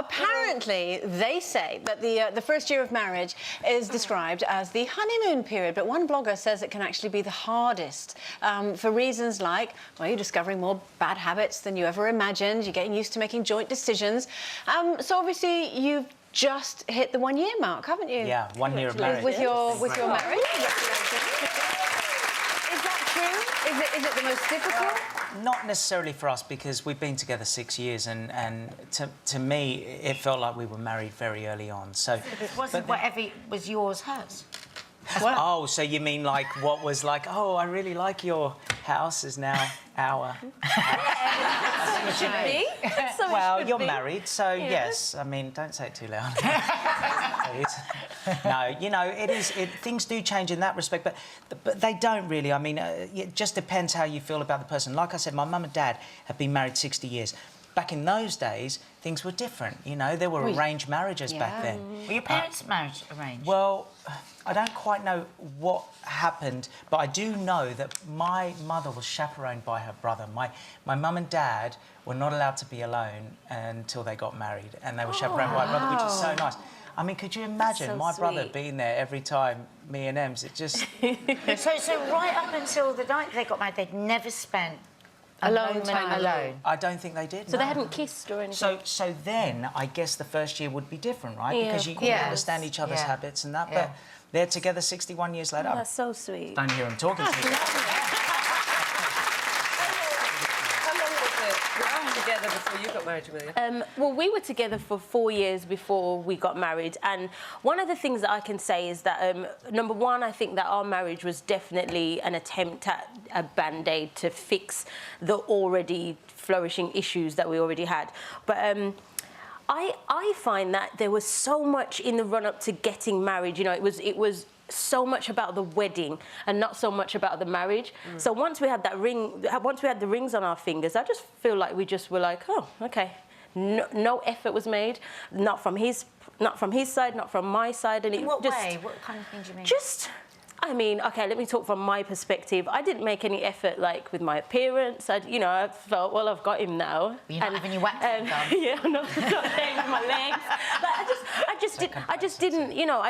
apparently, they say that the first year of marriage is described as the honeymoon period, but one blogger says it can actually be the hardest for reasons like, well, you're discovering more bad habits than you ever imagined, you're getting used to making joint decisions. So obviously, you've just hit the 1 year mark, haven't you? Yeah, 1 year of marriage. With your marriage. Is that true? Is it the most difficult? Not necessarily for us, because we've been together 6 years, and to me, it felt like we were married very early on. So it wasn't whatever was yours, hers. Well, oh, so you mean like what was like, oh, I really like your house is now our... It should be. Well, you're married, so yes. I mean, don't say it too loud. No, you know, things do change in that respect, but they don't really. I mean, it just depends how you feel about the person. Like I said, my mum and dad have been married 60 years. Back in those days, things were different. You know, there were arranged marriages back then. Were your parents' marriage arranged? Well, I don't quite know what happened, but I do know that my mother was chaperoned by her brother. My mum and dad were not allowed to be alone until they got married, and they were chaperoned by a brother, which is so nice. I mean, could you imagine my brother being there every time me and Ems? It just... So right up until the night they got married, they'd never spent alone. I don't think they did. So they hadn't kissed or anything? So then, I guess the first year would be different, right? Yeah, because you couldn't understand each other's habits and that, but they're together 61 years later. Oh, that's so sweet. Don't hear them talking to each other. Together before you got married, Jamelia? Well, we were together for 4 years before we got married, and one of the things that I can say is that, number one, I think that our marriage was definitely an attempt at a band-aid to fix the already flourishing issues that we already had. But I find that there was so much in the run-up to getting married. You know, it was so much about the wedding and not so much about the marriage. So once we had that ring, once we had the rings on our fingers, I just feel like we just were like, oh, okay. No effort was made, not from his side, not from my side, and in what way? What kind of thing do you mean? Just, I mean, okay, let me talk from my perspective. I didn't make any effort, like, with my appearance. You know, I felt, well, I've got him now. You're not having your waxing done? Yeah, I'm not playing with my legs. Like, I just didn't, you know,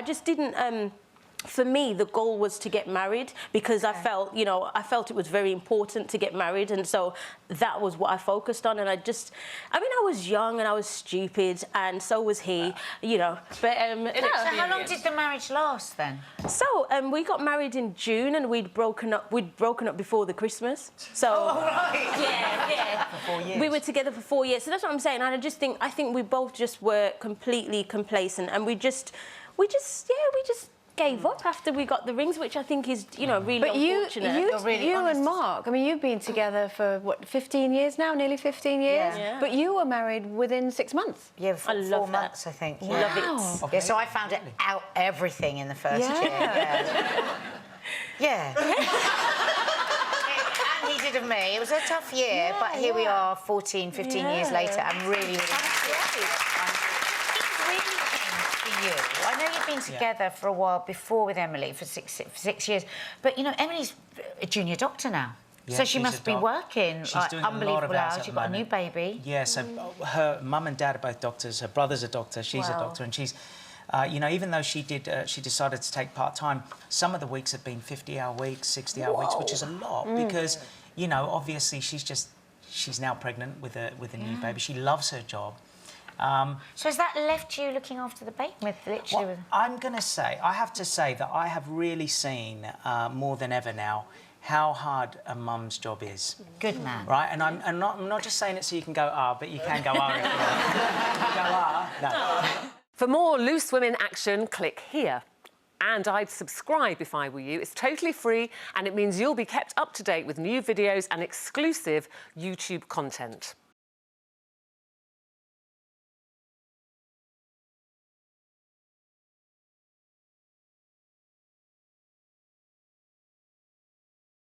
for me, the goal was to get married because I felt, you know, it was very important to get married, and so that was what I focused on. And I mean, I was young and I was stupid, and so was he, you know. But so how long did the marriage last then? So we got married in June, and we'd broken up before the Christmas. So yeah. For 4 years. We were together for 4 years. So that's what I'm saying. And I think we both just were completely complacent, and we just gave up after we got the rings, which I think is, you know, really unfortunate. But you and Mark, I mean, you've been together for, what, 15 years now? Nearly 15 years? Yeah. But you were married within 6 months. Yeah, for 4 months, I think. Wow. Love it. Okay. Yeah, so I found out everything in the first year. Yeah. And he did of me. It was a tough year, but here we are, 14, 15 years later. I'm really happy. You. I know you've been together for a while before with Emily for six years, but you know Emily's a junior doctor now, so she must be working like unbelievable hours. You've got a new baby. Yeah, so her mum and dad are both doctors. Her brother's a doctor. She's a doctor, and she's, you know, even though she decided to take part-time, some of the weeks have been 50-hour weeks, 60-hour weeks, which is a lot because, you know, obviously she's now pregnant with a new baby. She loves her job. So has that left you looking after the baby? Literally, I'm going to say, I have to say that I have really seen more than ever now how hard a mum's job is. Good man. Right, and I'm not just saying it so you can go but you can go if you want. No. For more Loose Women action, click here. And I'd subscribe if I were you. It's totally free, and it means you'll be kept up to date with new videos and exclusive YouTube content.